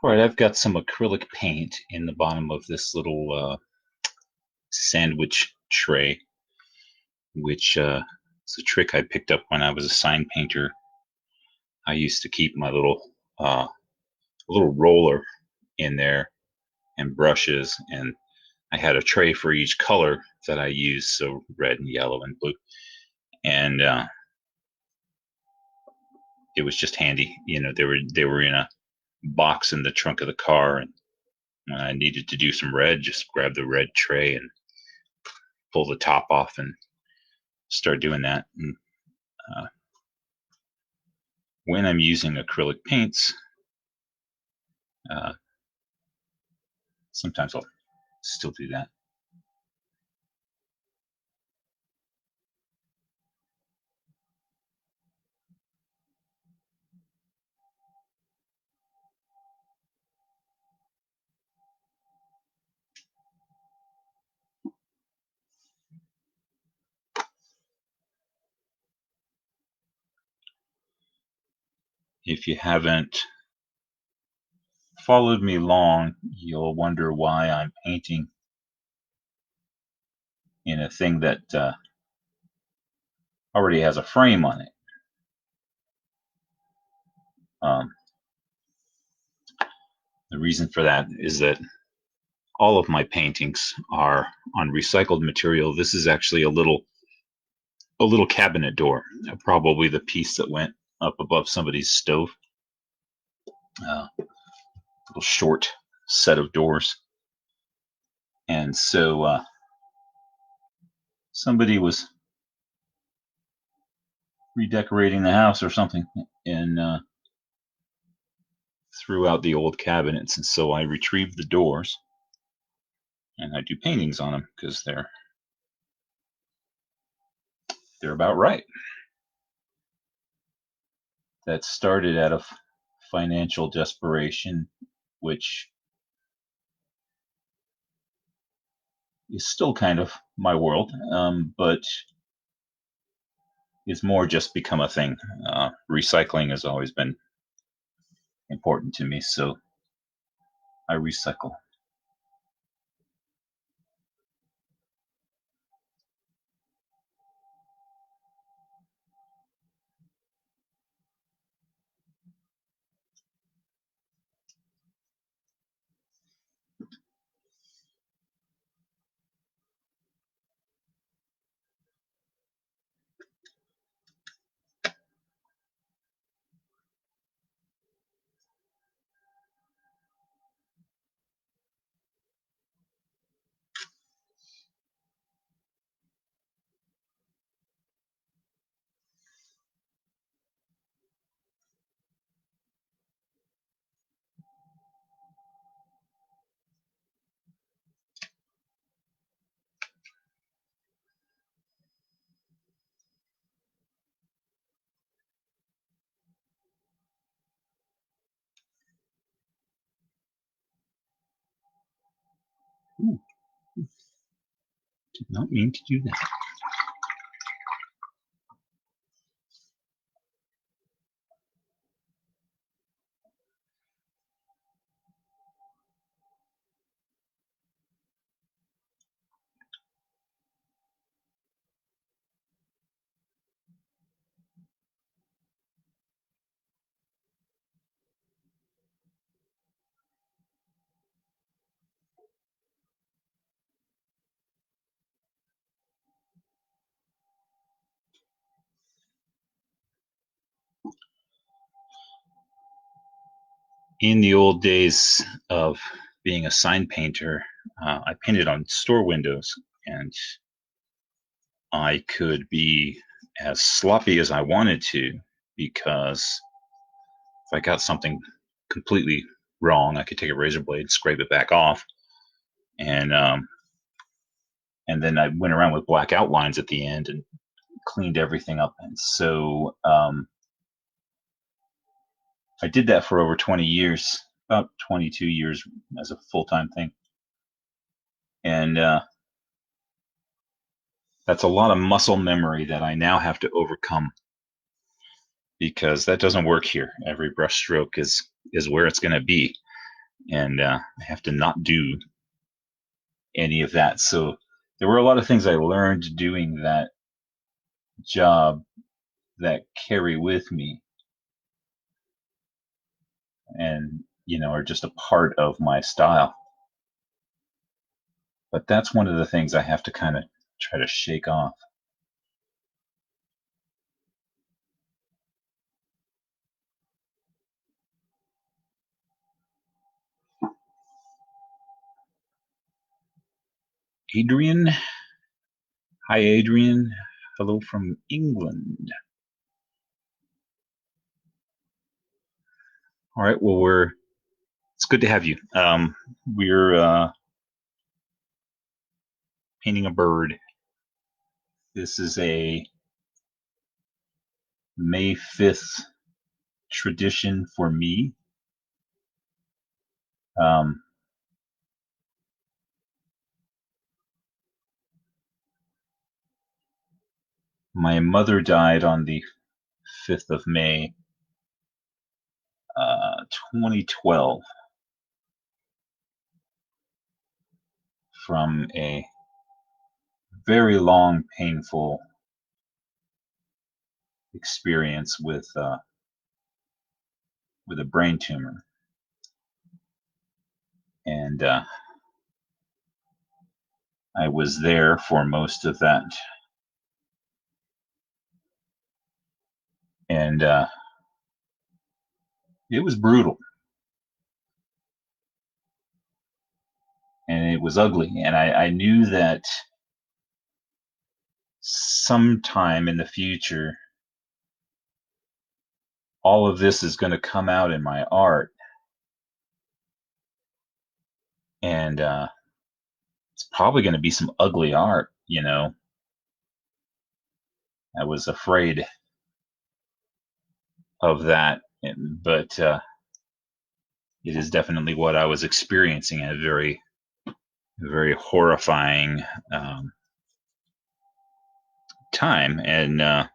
All right, I've got some acrylic paint in the bottom of this little sandwich tray, which is a trick I picked up when I was a sign painter. I used to keep my little roller in there and brushes, and I had a tray for each color that I used, so red and yellow and blue, and it was just handy. They were in a box in the trunk of the car, and when I needed to do some red, just grab the red tray and pull the top off and start doing that. And uh, when I'm using acrylic paints, uh, sometimes I'll still do that. If you haven't followed me long, you'll wonder why I'm painting in a thing that already has a frame on it. Um, the reason for that is that all of my paintings are on recycled material. This is actually a little cabinet door, probably the piece that went up above somebody's stove. Little short set of doors, and so somebody was redecorating the house or something, and threw out the old cabinets, and so I retrieved the doors and I do paintings on them because they're about right. That started out of financial desperation, which is still kind of my world, but it's more just become a thing. Recycling has always been important to me, so I recycle. Ooh, did not mean to do that. In the old days of being a sign painter, I painted on store windows, and I could be as sloppy as I wanted to because if I got something completely wrong, I could take a razor blade, scrape it back off, and and then I went around with black outlines at the end and cleaned everything up. And so I did that for over 20 years, about 22 years as a full time thing, and that's a lot of muscle memory that I now have to overcome because that doesn't work here. Every brush stroke is where it's going to be. and I have to not do any of that. So there were a lot of things I learned doing that job that carry with me and, are just a part of my style. But that's one of the things I have to kind of try to shake off. Adrian. Hi, Adrian. Hello from England. All right. Well, it's good to have you. We're painting a bird. This is a May 5th tradition for me. Um, my mother died on the 5th of May, 2012, from a very long, painful experience with a brain tumor, and I was there for most of that, and it was brutal and it was ugly, and I knew that sometime in the future, all of this is going to come out in my art, and it's probably going to be some ugly art. I was afraid of that, but it is definitely what I was experiencing, a very, very horrifying time, and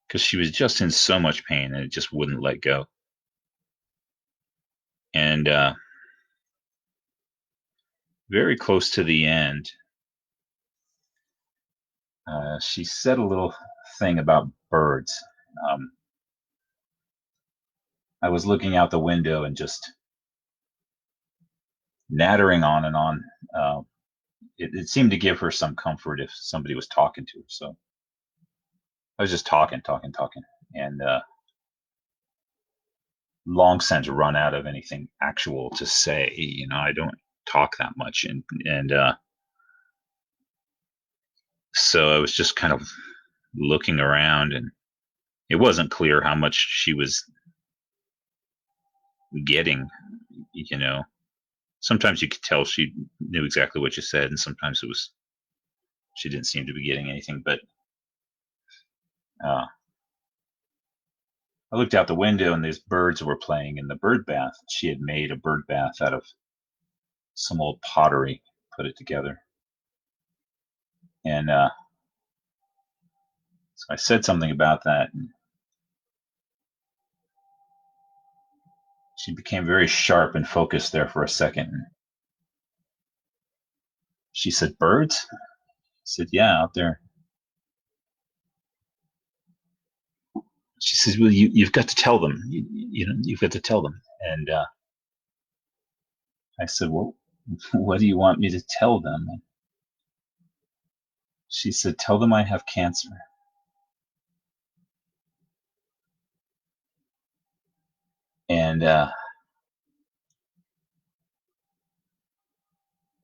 because she was just in so much pain and it just wouldn't let go. And very close to the end, she said a little thing about birds. Um, I was looking out the window and just nattering on and on. Uh, it seemed to give her some comfort if somebody was talking to her. So I was just talking, talking, talking, and long since run out of anything actual to say. I don't talk that much, and so I was just kind of looking around, and it wasn't clear how much she was getting. You know, sometimes you could tell she knew exactly what you said, and sometimes it was she didn't seem to be getting anything. But uh, I looked out the window, and these birds were playing in the bird bath. She had made a bird bath out of some old pottery, put it together, and so I said something about that, and she became very sharp and focused there for a second. She said, "Birds?" I said, "Yeah, out there." She says, "Well, you've got to tell them. You've got to tell them." And I said, "Well, what do you want me to tell them?" She said, "Tell them I have cancer." And oh,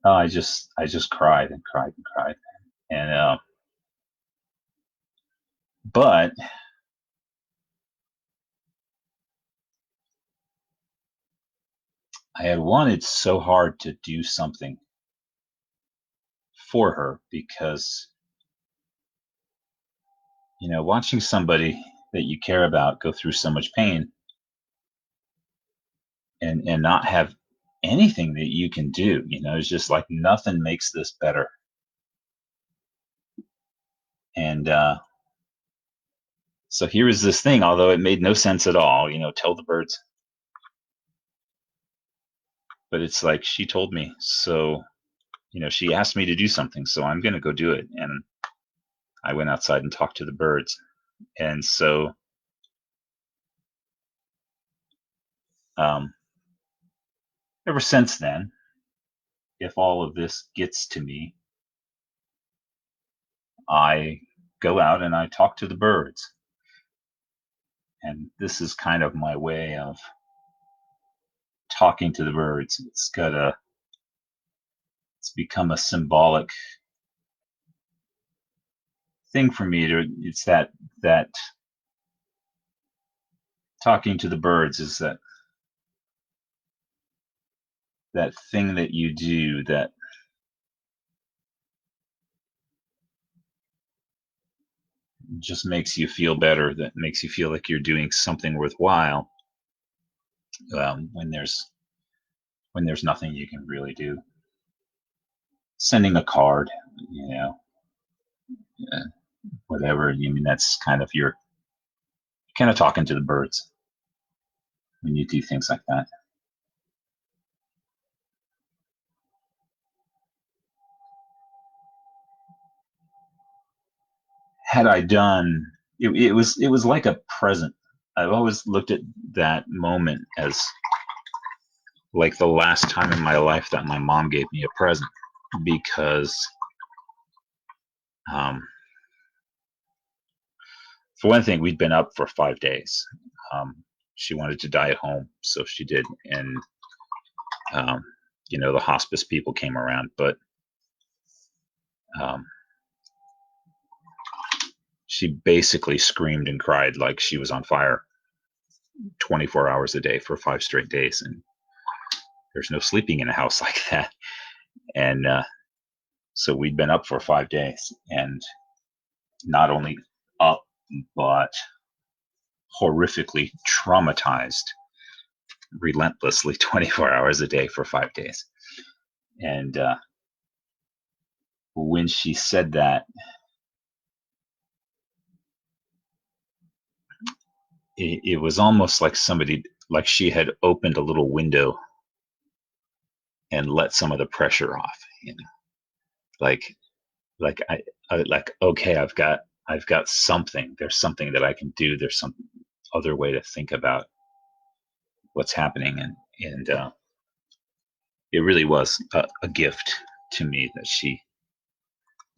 I just cried and cried and cried. And but I had wanted so hard to do something for her because watching somebody that you care about go through so much pain and not have anything that you can do, it's just like nothing makes this better. And so here is this thing, although it made no sense at all, tell the birds. but it's like she told me, so she asked me to do something, so I'm going to go do it. And I went outside and talked to the birds. And so um, ever since then, if all of this gets to me, I go out and I talk to the birds. And this is kind of my way of talking to the birds. It's become a symbolic thing for me it's that talking to the birds is that thing that you do that just makes you feel better, that makes you feel like you're doing something worthwhile, when there's nothing you can really do. Sending a card, you know, uh, whatever. I mean, that's kind of you're kind of talking to the birds when you do things like that. Had I done it was like a present. I've always looked at that moment as like the last time in my life that my mom gave me a present, because um, for one thing, we'd been up for 5 days. Um, she wanted to die at home, so she did, and um, the hospice people came around, but um, she basically screamed and cried like she was on fire 24 hours a day for 5 straight days, and there's no sleeping in a house like that. And so we'd been up for 5 days, and not only up, but horrifically traumatized relentlessly 24 hours a day for 5 days. And when she said that, it was almost like like she had opened a little window and let some of the pressure off. Like, like okay, I've got something. There's something that I can do. There's some other way to think about what's happening, and it really was a gift to me that she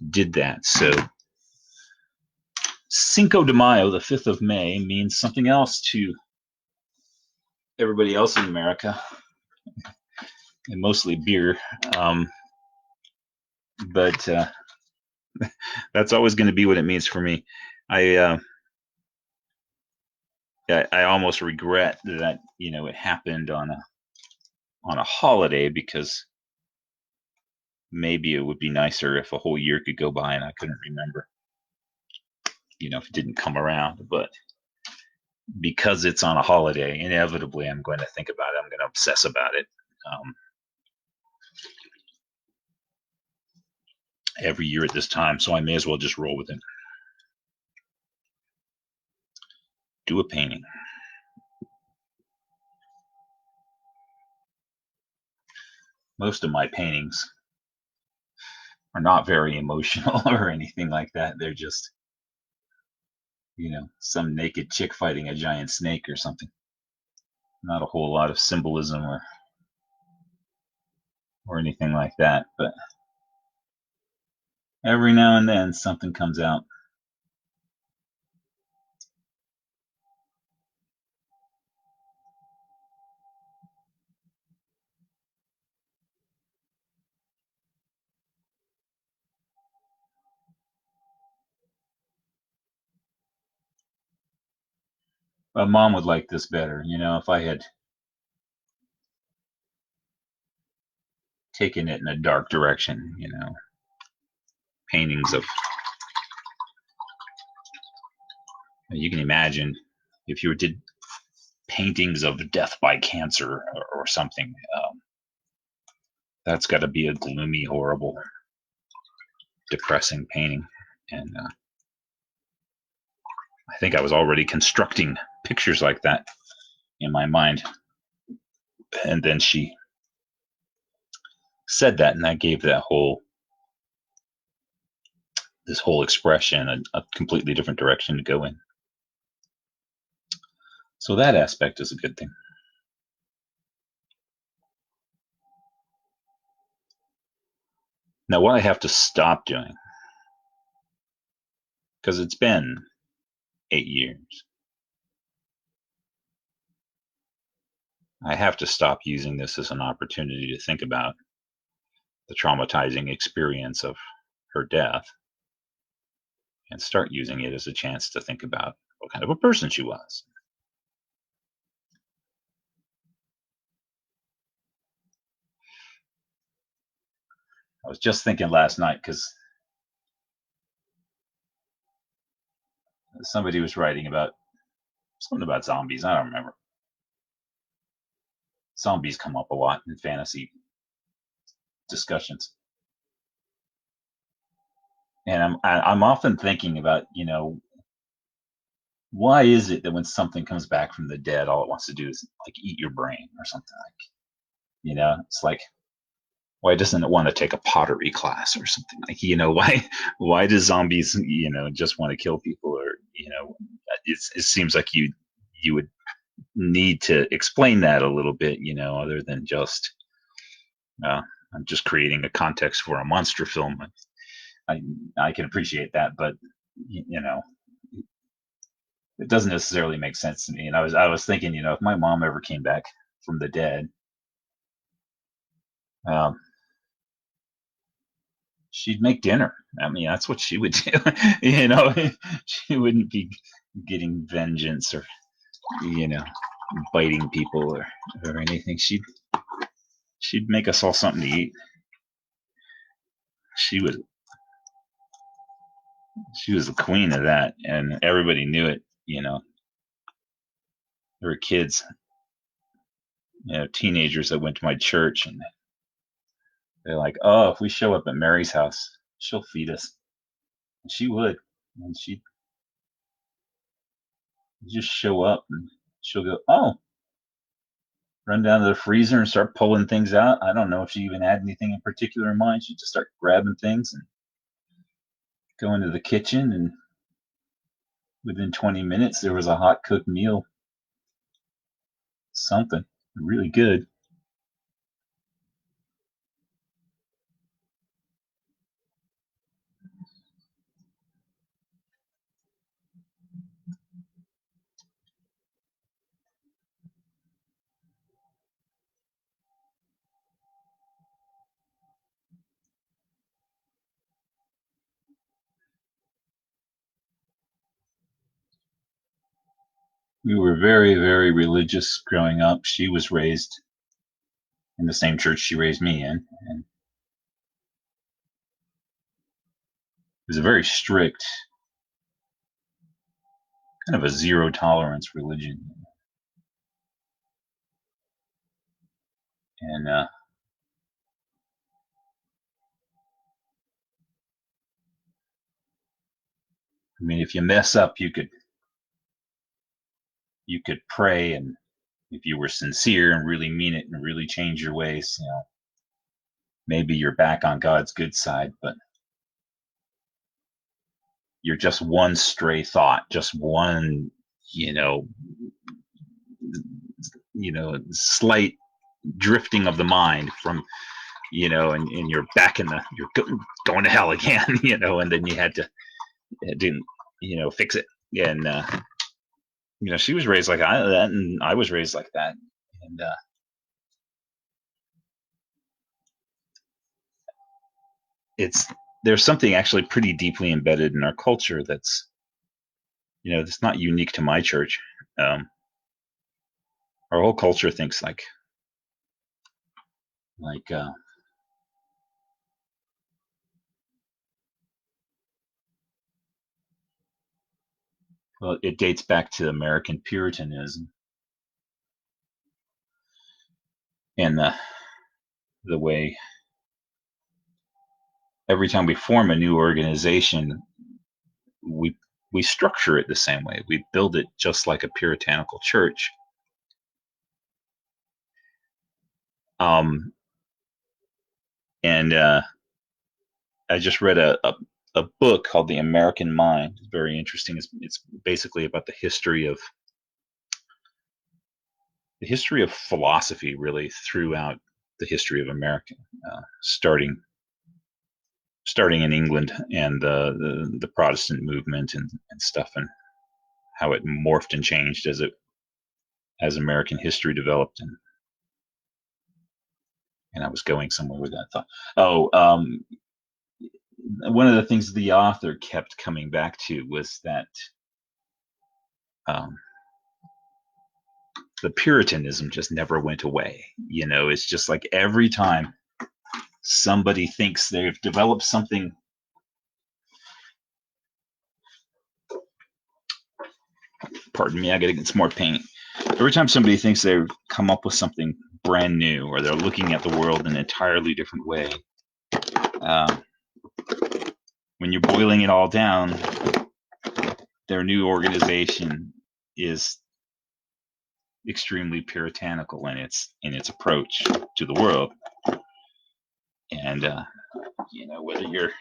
did that. So Cinco de Mayo, the 5th of May, means something else to everybody else in America, and mostly beer. Um, but that's always going to be what it means for me. I, uh, I almost regret that it happened on a holiday, because maybe it would be nicer if a whole year could go by and I couldn't remember, if it didn't come around. But because it's on a holiday, inevitably I'm going to think about it. I'm going to obsess about it. Every year at this time, so I may as well just roll with it. Do a painting. Most of my paintings are not very emotional or anything like that. They're just, some naked chick fighting a giant snake or something. Not a whole lot of symbolism or anything like that. But every now and then something comes out. My mom would like this better, if I had taken it in a dark direction, paintings of, you can imagine if you did paintings of death by cancer or something. That's got to be a gloomy, horrible, depressing painting. And I think I was already constructing pictures like that in my mind. And then she said that, and that gave that whole this whole expression a completely different direction to go in. So that aspect is a good thing. Now, what I have to stop doing, because it's been 8 years, I have to stop using this as an opportunity to think about the traumatizing experience of her death and start using it as a chance to think about what kind of a person she was. I was just thinking last night because somebody was writing about something about zombies. I don't remember. Zombies come up a lot in fantasy discussions, and I'm often thinking about, why is it that when something comes back from the dead, all it wants to do is like eat your brain or something, like, it's like, why doesn't it want to take a pottery class or something, like, why do zombies, just want to kill people, or, it seems like you would need to explain that a little bit, other than just I'm just creating a context for a monster film. I I can appreciate that, but you know, it doesn't necessarily make sense to me. And I was thinking, if my mom ever came back from the dead, um, she'd make dinner. I mean, that's what she would do. you know, she wouldn't be getting vengeance, or you know, biting people, or anything. She'd make us all something to eat. She was she was the queen of that, and everybody knew it. There were kids, teenagers that went to my church, and they're like, "Oh, if we show up at Mary's house, she'll feed us." And she would, and she'd just show up, and she'll go, "Oh," run down to the freezer and start pulling things out. I don't know if she even had anything in particular in mind. She'd just start grabbing things and go into the kitchen, and within 20 minutes, there was a hot cooked meal, something really good. We were very, very religious growing up. She was raised in the same church she raised me in, and it was a very strict, kind of a zero tolerance religion. And I mean, if you mess up, you could pray, and if you were sincere and really mean it and really change your ways, maybe you're back on God's good side. But you're just one stray thought, just one, you know, slight drifting of the mind from, and you're back you're going to hell again, and then you had to, didn't, fix it. And, she was raised like that, and I was raised like that. And, it's, there's something actually pretty deeply embedded in our culture that's not unique to my church. Um, our whole culture thinks like well, it dates back to American Puritanism, and the way every time we form a new organization, we we structure it the same way. We build it just like a puritanical church. Um, And I just read a book called The American Mind. It's very interesting. It's basically about the history of philosophy, really, throughout the history of America, starting in England and the Protestant movement and stuff, and how it morphed and changed as American history developed. And I was going somewhere with that thought. Oh, one of the things the author kept coming back to was that um, the Puritanism just never went away. It's just like every time somebody thinks they've developed something. Pardon me, I gotta get some more paint. Every time somebody thinks they've come up with something brand new, or they're looking at the world in an entirely different way, uh, when you're boiling it all down, their new organization is extremely puritanical in its approach to the world. And whether you're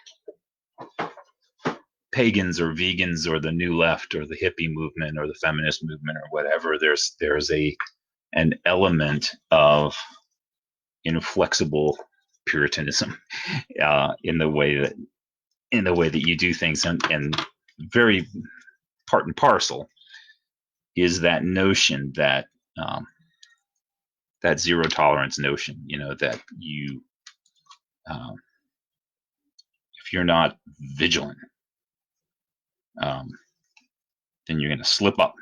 pagans or vegans or the new left or the hippie movement or the feminist movement or whatever, there's an element of inflexible puritanism in the way that you do things, and very part and parcel is that notion um, that zero tolerance notion. That um, if you're not vigilant, um, then you're going to slip up,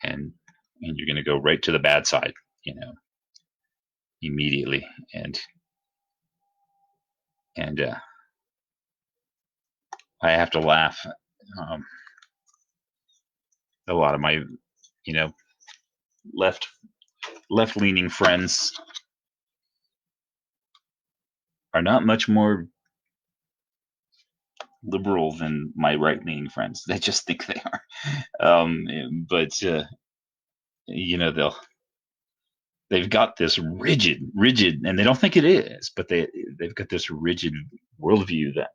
and you're going to go right to the bad side, immediately. And I have to laugh. Um, a lot of my, you know, left left leaning friends are not much more liberal than my right leaning friends. They just think they are. But they've got this rigid, and they don't think it is, but they've got this rigid worldview that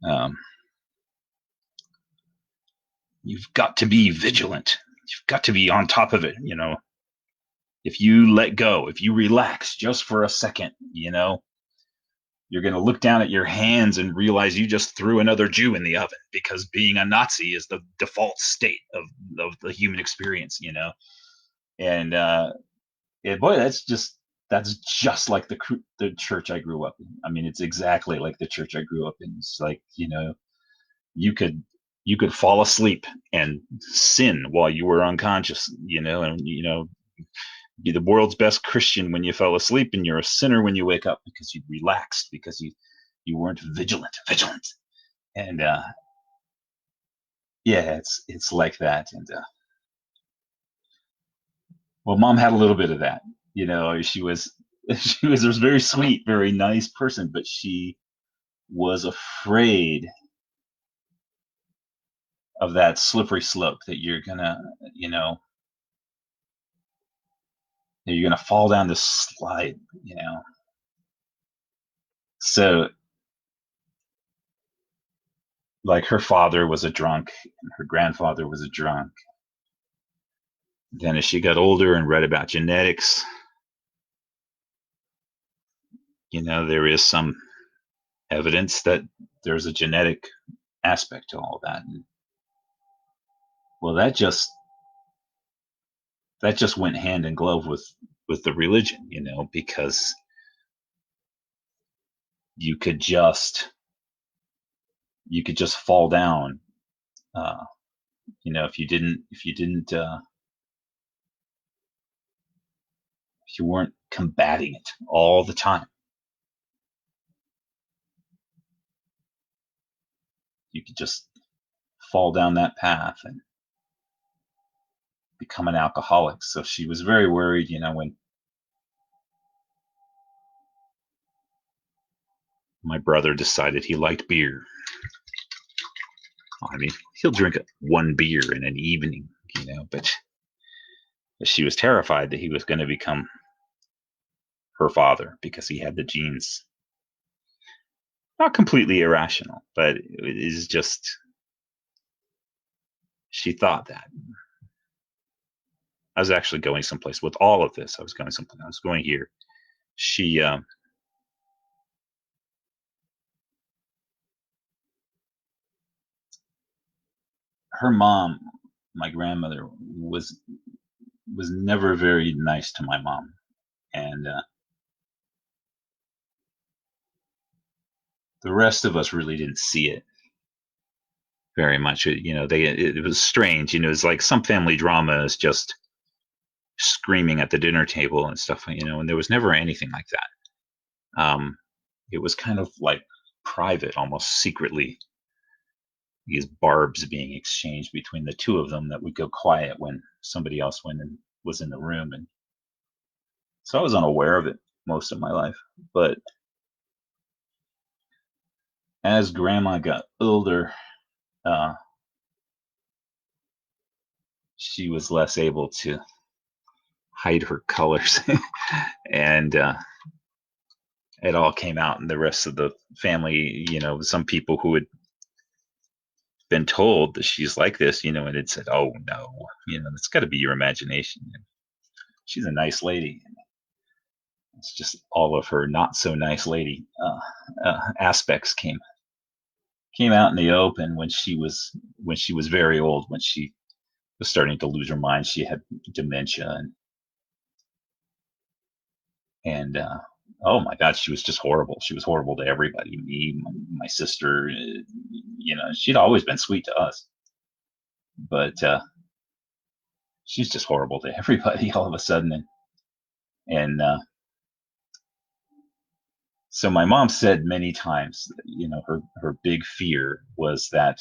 um, you've got to be vigilant. You've got to be on top of it. If you let go, if you relax just for a second, you're going to look down at your hands and realize you just threw another Jew in the oven, because being a Nazi is the default state of the human experience. And boy, that's just like the church I grew up in. I mean, it's exactly like the church I grew up in. It's like, you could fall asleep and sin while you were unconscious, and be the world's best Christian when you fell asleep, and you're a sinner when you wake up because you relaxed, because you weren't vigilant. And yeah, it's like that. And well, mom had a little bit of that. She was she was a very sweet, very nice person, but she was afraid of that slippery slope, that you know you're gonna fall down this slide. So, like, her father was a drunk and her grandfather was a drunk. Then as she got older and read about genetics, there is some evidence that there's a genetic aspect to all that. And, well, that just went hand in glove with the religion, because you could just fall down, uh, if you weren't combating it all the time, you could just fall down that path and become an alcoholic. So she was very worried, when my brother decided he liked beer. I mean, he'll drink one beer in an evening, but she was terrified that he was going to become her father because he had the genes. Not completely irrational, but it is just she thought that. I was actually going someplace with all of this. I was going someplace. I was going here. She, her mom, my grandmother, was never very nice to my mom, and the rest of us really didn't see it very much. It was strange. It's like some family drama is just screaming at the dinner table and stuff. And there was never anything like that. It was kind of like private, almost secretly. These barbs being exchanged between the two of them that would go quiet when somebody else went and was in the room, and so I was unaware of it most of my life. But as grandma got older, uh, she was less able to hide her colors, and it all came out in the rest of the family. Some people who had been told that she's like this, and had said, "Oh no, it's got to be your imagination. She's a nice lady." It's just all of her not so nice lady aspects came out in the open when she was very old, when she was starting to lose her mind. She had dementia, and oh my God, she was just horrible. She was horrible to everybody. Me, my sister. She'd always been sweet to us, but she's just horrible to everybody all of a sudden. And so my mom said many times, her big fear was that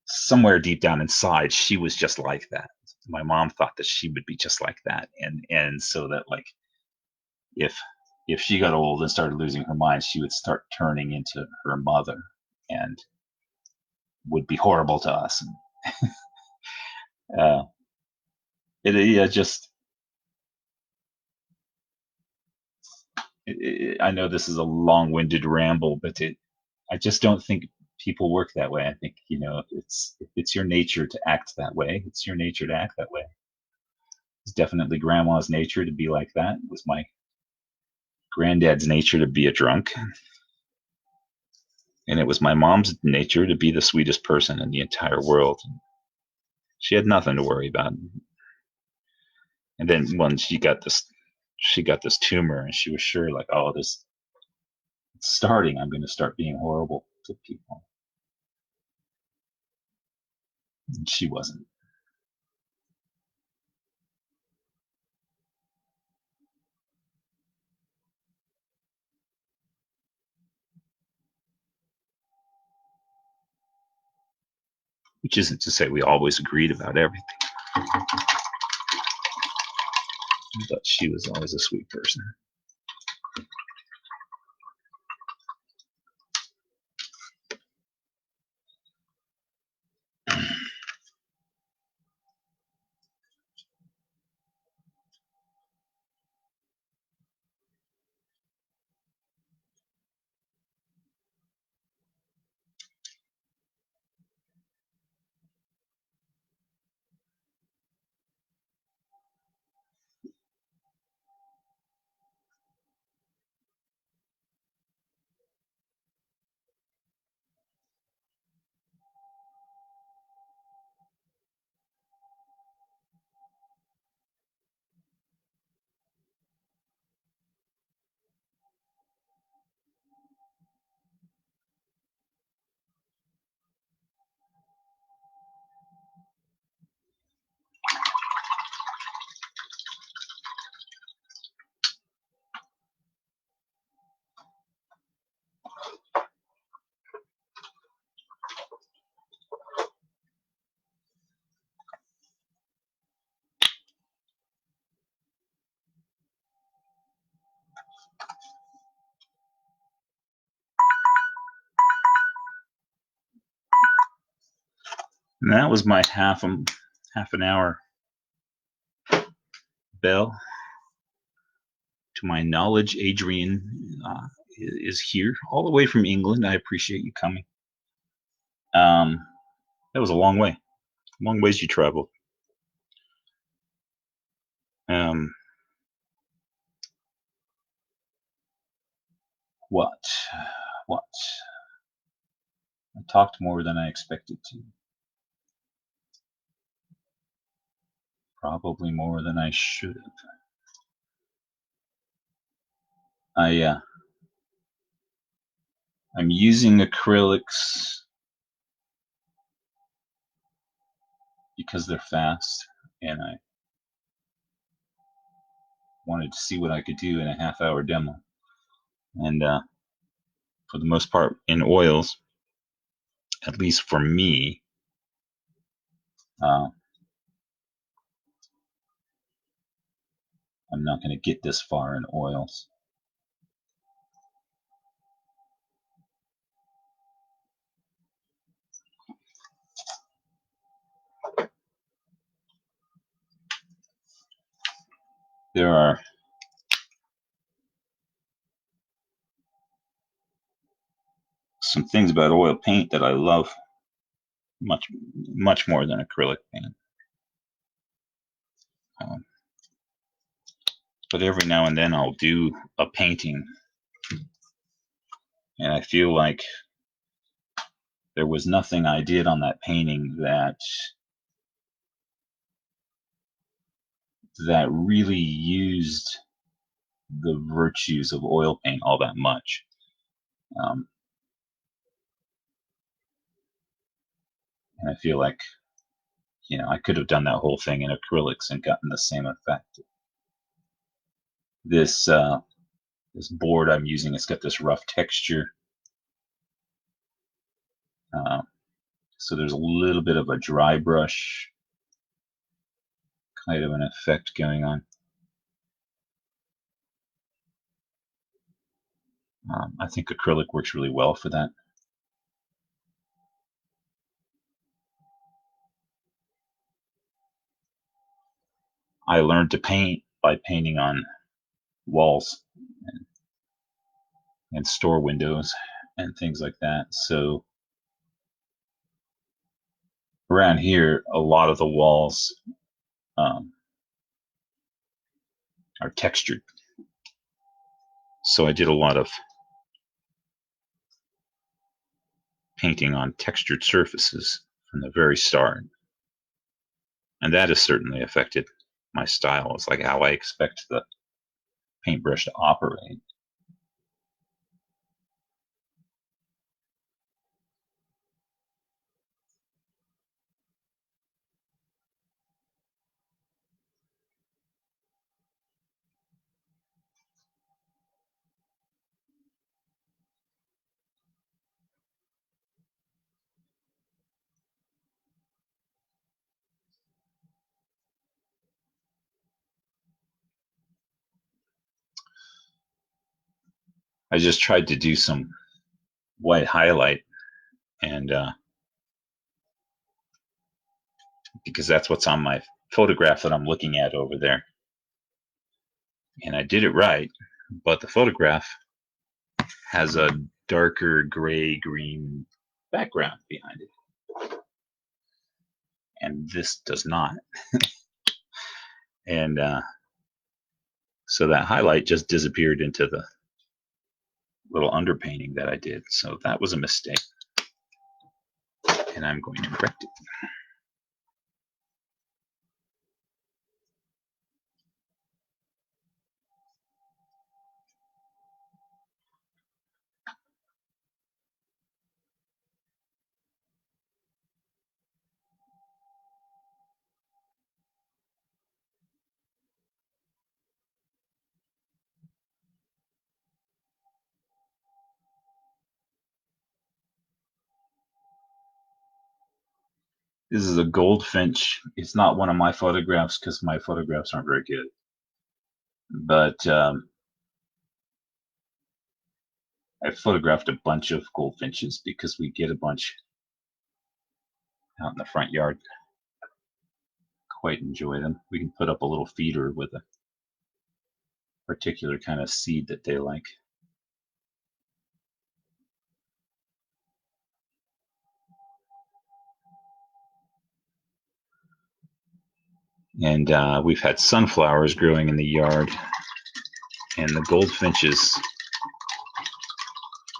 somewhere deep down inside, she was just like that. My mom thought that she would be just like that, and so that, like, if if she got old and started losing her mind, she would start turning into her mother and would be horrible to us. And yeah, just I know this is a long-winded ramble, but I just don't think people work that way. I think, if it's your nature to act that way, it's your nature to act that way. It's definitely grandma's nature to be like that. It was my granddad's nature to be a drunk, and it was my mom's nature to be the sweetest person in the entire world. She had nothing to worry about. And then when she got this tumor, and she was sure, like, oh, this it's starting. I'm going to start being horrible to people. And she wasn't. Which isn't to say we always agreed about everything, but she was always a sweet person. And that was my half an hour bell. To my knowledge, Adrian is here all the way from England. I appreciate you coming. That was a long way. Long ways you traveled. Um, what? What? I talked more than I expected to. Probably more than I should have. I'm using acrylics because they're fast, and I wanted to see what I could do in a half-hour demo. And for the most part, in oils, at least for me, I'm not going to get this far in oils. There are some things about oil paint that I love much more than acrylic paint. But every now and then I'll do a painting, and I feel like there was nothing I did on that painting that really used the virtues of oil paint all that much. And I feel like, I could have done that whole thing in acrylics and gotten the same effect. This board I'm using, it's got this rough texture. So there's a little bit of a dry brush kind of an effect going on. I think acrylic works really well for that. I learned to paint by painting on walls and store windows and things like that. So around here, a lot of the walls are textured. So I did a lot of painting on textured surfaces from the very start. And that has certainly affected my style. It's like how I expect the paintbrush to operate. I just tried to do some white highlight, and because that's what's on my photograph that I'm looking at over there. And I did it right, but the photograph has a darker gray green background behind it. And this does not. And so that highlight just disappeared into the little underpainting that I did. So that was a mistake. And I'm going to correct it. This is a goldfinch. It's not one of my photographs because my photographs aren't very good. But I photographed a bunch of goldfinches because we get a bunch out in the front yard. Quite enjoy them. We can put up a little feeder with particular kind of seed that they like. And we've had sunflowers growing in the yard, and the goldfinches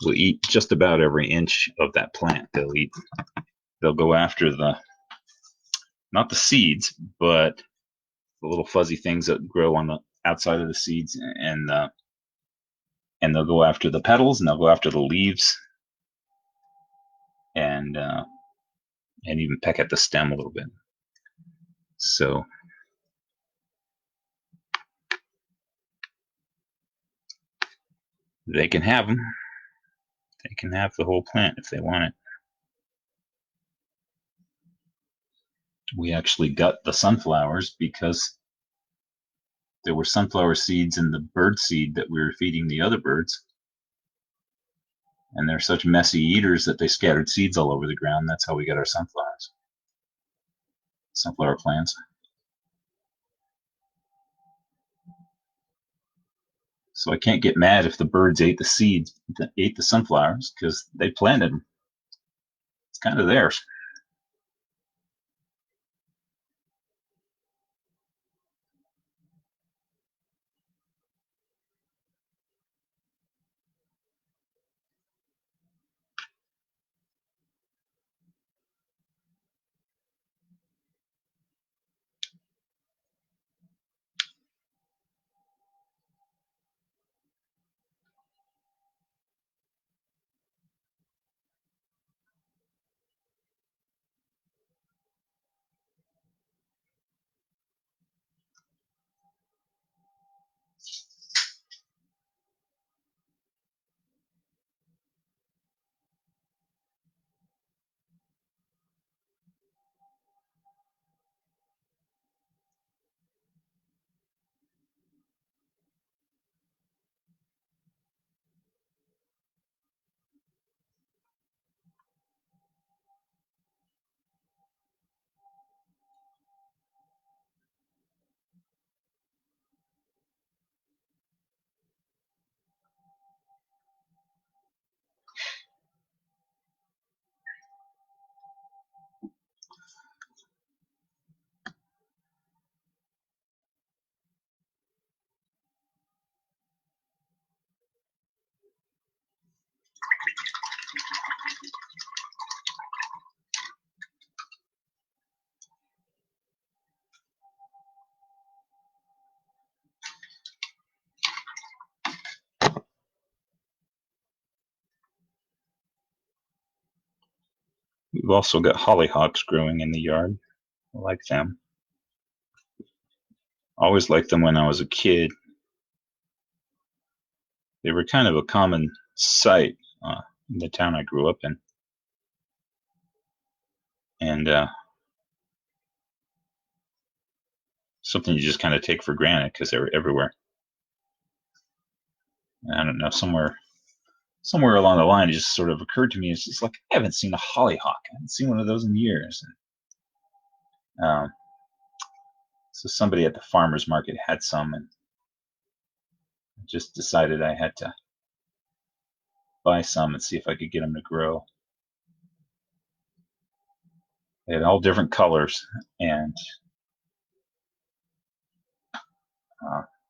will eat just about every inch of that plant. They'll go after not the seeds, but the little fuzzy things that grow on the outside of the seeds, and they'll go after the petals, and they'll go after the leaves, and even peck at the stem a little bit. So they can have them. They can have the whole plant if they want it. We actually got the sunflowers because there were sunflower seeds in the bird seed that we were feeding the other birds. And they're such messy eaters that they scattered seeds all over the ground. That's how we got our sunflower plants. So I can't get mad if the birds ate the seeds, ate the sunflowers, because they planted them. It's kind of theirs. We've also got hollyhocks growing in the yard. I like them. Always liked them when I was a kid. They were kind of a common sight in the town I grew up in. And something you just kind of take for granted because they were everywhere. And I don't know, somewhere along the line, it just sort of occurred to me. It's just like, I haven't seen a hollyhock. I haven't seen one of those in years. And, so somebody at the farmer's market had some, and just decided I had to buy some and see if I could get them to grow. They had all different colors, and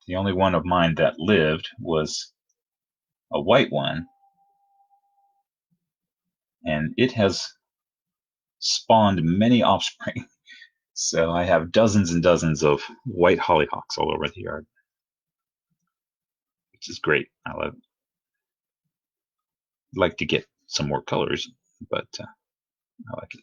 the only one of mine that lived was a white one, and it has spawned many offspring. So I have dozens and dozens of white hollyhocks all over the yard, which is great. I like to get some more colors, but I like it.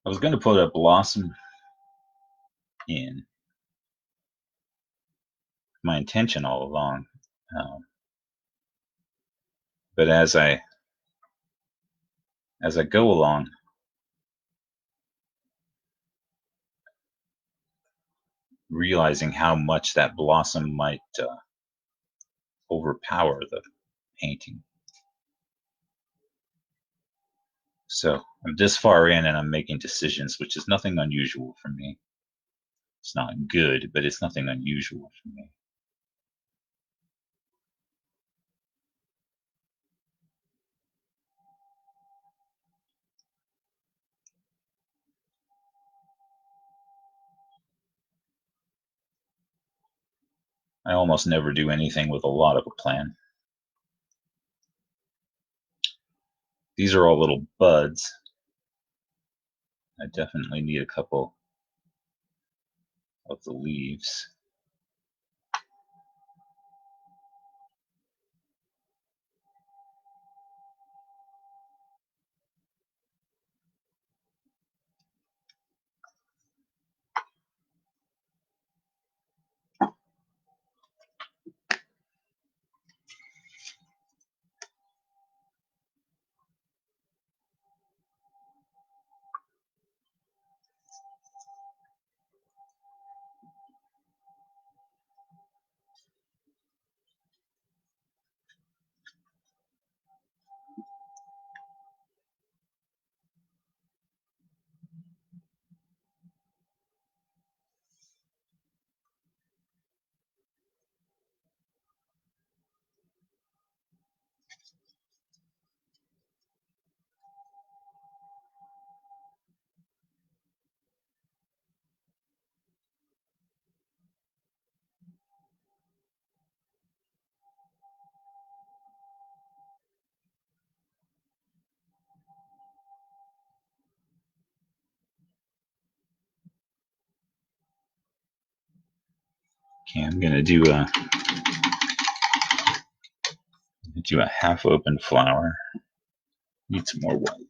I was going to put a blossom in, my intention all along, um, but as I go along, realizing how much that blossom might overpower the painting. So I'm this far in and I'm making decisions, which is nothing unusual for me. It's not good, but it's nothing unusual for me. I almost never do anything with a lot of a plan. These are all little buds. I definitely need a couple of the leaves. Okay, I'm gonna do a half open flower. Need some more white.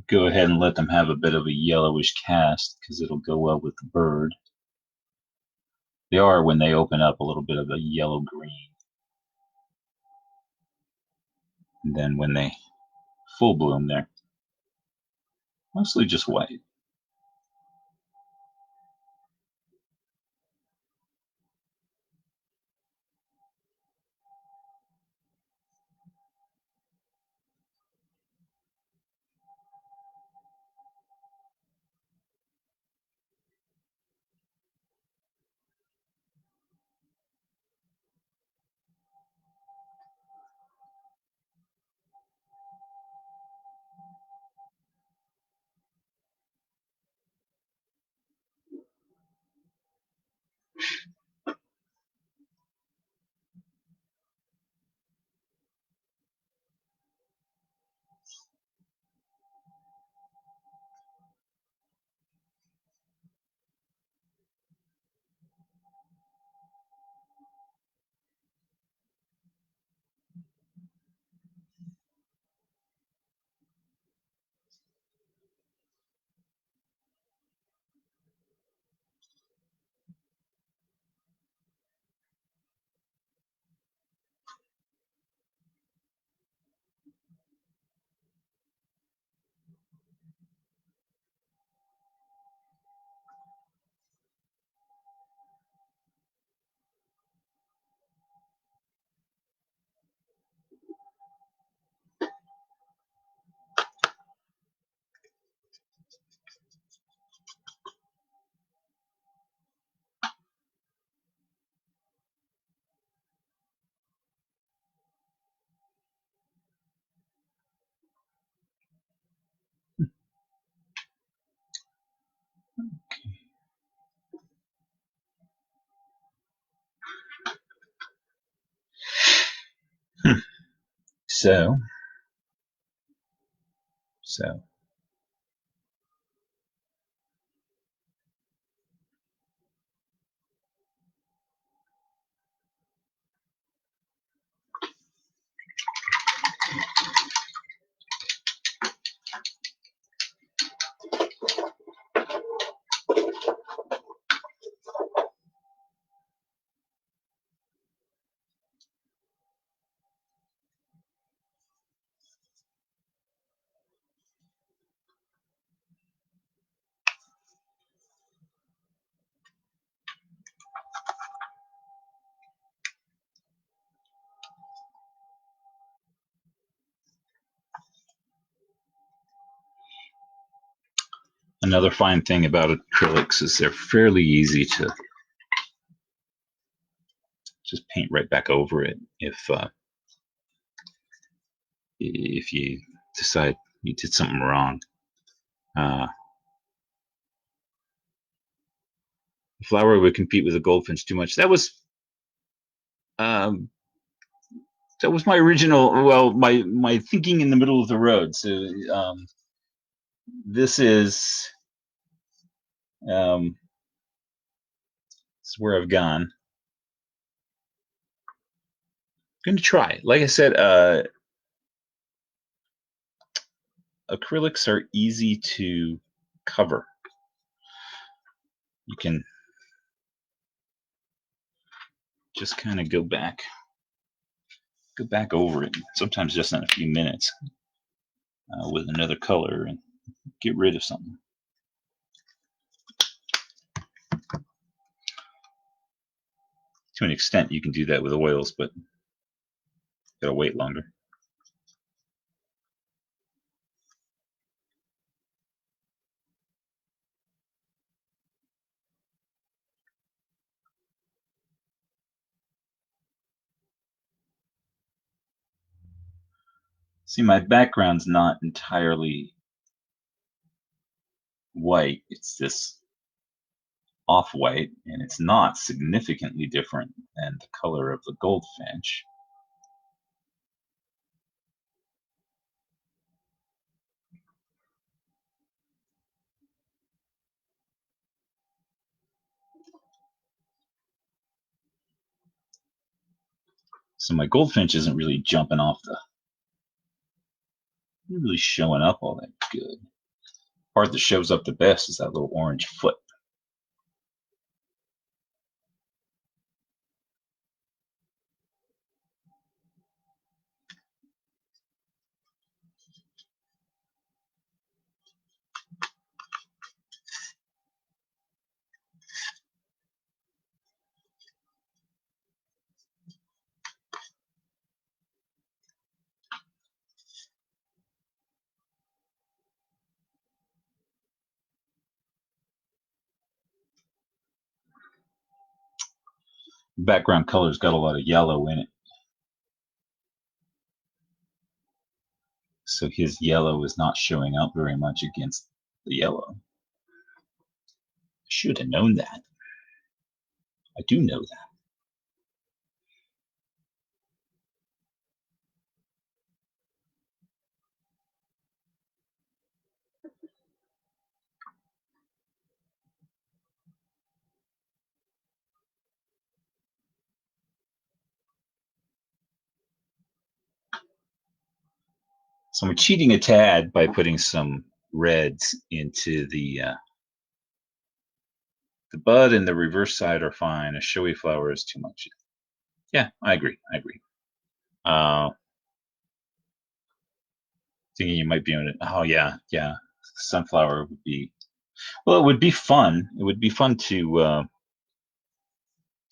Go ahead and let them have a bit of a yellowish cast because it'll go well with the bird. They are, when they open up, a little bit of a yellow green. And then when they full bloom, they're mostly just white. So, so another fine thing about acrylics is they're fairly easy to just paint right back over it if you decide you did something wrong. Uh, the flower would compete with the goldfinch too much. Um, that was my original. Well, my thinking in the middle of the road. So this is um, this is where I've gone. I'm going to try. Like I said, acrylics are easy to cover. You can just kind of go back over it. Sometimes just in a few minutes with another color and get rid of something. To an extent, you can do that with oils, but you gotta wait longer. See, my background's not entirely white. It's this off-white, and it's not significantly different than the color of the goldfinch. So my goldfinch isn't really jumping off really showing up all that good. The part that shows up the best is that little orange foot. Background color's got a lot of yellow in it. So his yellow is not showing up very much against the yellow. I should have known that. I do know that. So I'm cheating a tad by putting some reds into the bud and the reverse side are fine. A showy flower is too much. Yeah, I agree. I agree. Thinking you might be on it. Oh yeah, yeah. Sunflower would be well. It would be fun. It would be fun to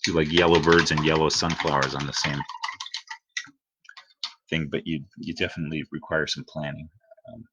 do like yellow birds and yellow sunflowers on the same thing, but you definitely require some planning. Um,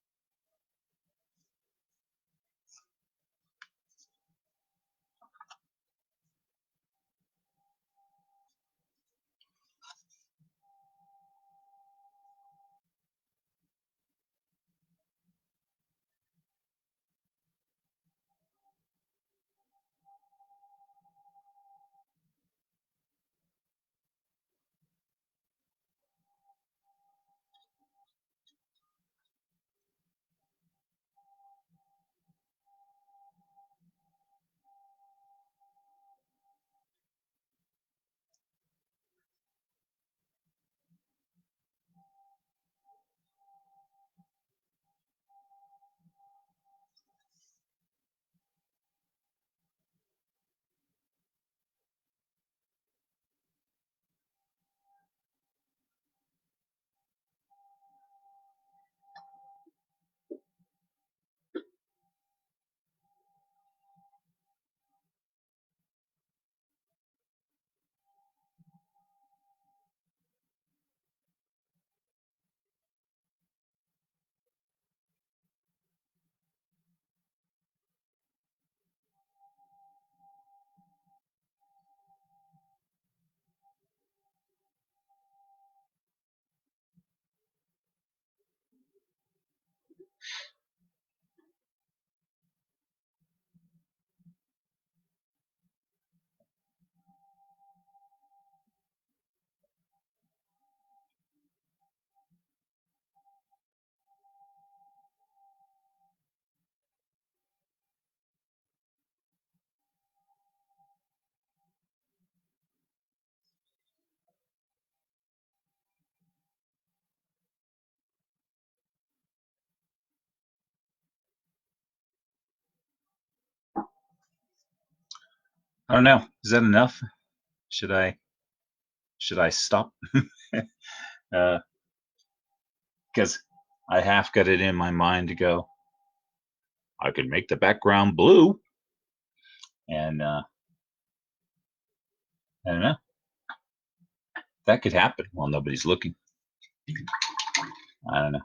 I don't know. Is that enough? Should I stop? Because I half got it in my mind to go. I could make the background blue, and I don't know. That could happen while nobody's looking. I don't know.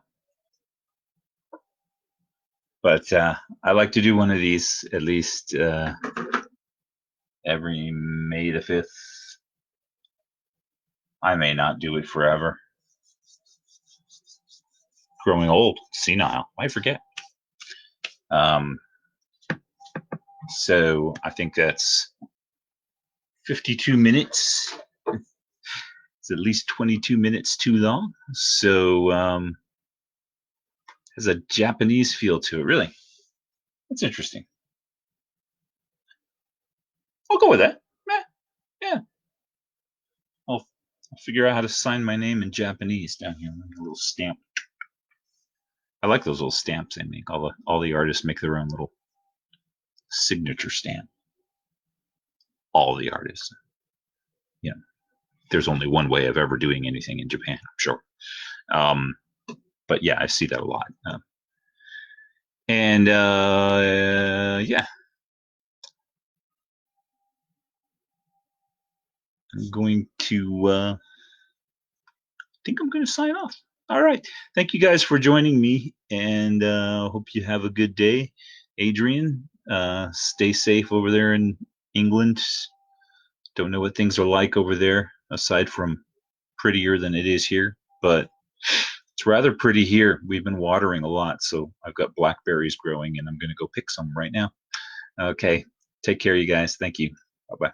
But I like to do one of these at least every May the 5th. I may not do it forever. Growing old, senile, I forget. Um, so I think that's 52 minutes. It's at least 22 minutes too long. So has a Japanese feel to it. Really, that's interesting. I'll go with that. Yeah. I'll figure out how to sign my name in Japanese down here. A little stamp. I like those little stamps they make. All the artists make their own little signature stamp. All the artists. Yeah. There's only one way of ever doing anything in Japan, I'm sure. But yeah, I see that a lot. And yeah, I'm going to. Think I'm going to sign off. All right. Thank you guys for joining me, and hope you have a good day. Adrian, stay safe over there in England. Don't know what things are like over there, aside from prettier than it is here, but it's rather pretty here. We've been watering a lot, so I've got blackberries growing, and I'm going to go pick some right now. Okay. Take care, you guys. Thank you. Bye bye.